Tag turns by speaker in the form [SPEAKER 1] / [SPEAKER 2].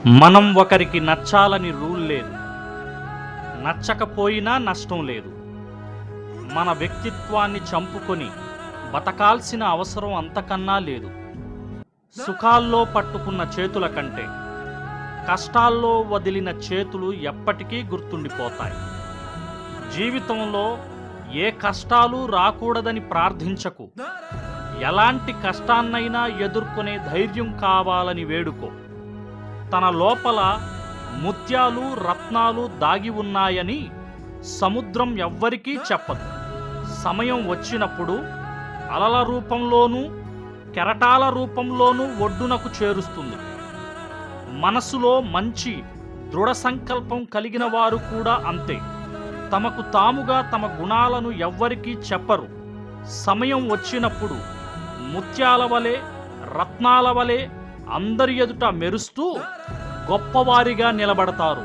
[SPEAKER 1] మనం ఒకరికి నచ్చాలని రూల్ లేదు. నచ్చకపోయినా నష్టం లేదు. మన వ్యక్తిత్వాన్ని చంపుకొని బతకాల్సిన అవసరం అంతకన్నా లేదు. సుఖాల్లో పట్టుకున్న చేతుల కంటే కష్టాల్లో వదిలిన చేతులు ఎప్పటికీ గుర్తుండిపోతాయి. జీవితంలో ఏ కష్టాలు రాకూడదని ప్రార్థించకు. ఎలాంటి కష్టాన్నైనా ఎదుర్కొనే ధైర్యం కావాలని వేడుకో. తన లోపల ముత్యాలు రత్నాలు దాగి ఉన్నాయని సముద్రం ఎవ్వరికీ చెప్పదు. సమయం వచ్చినప్పుడు అలల రూపంలోనూ కెరటాల రూపంలోనూ ఒడ్డునకు చేరుస్తుంది. మనసులో మంచి దృఢ సంకల్పం కలిగిన వారు కూడా అంతే. తమకు తాముగా తమ గుణాలను ఎవ్వరికీ చెప్పరు. సమయం వచ్చినప్పుడు ముత్యాల వలె రత్నాల వలె అందరి ఎదుట మెరుస్తూ గొప్పవారిగా నిలబడతారు.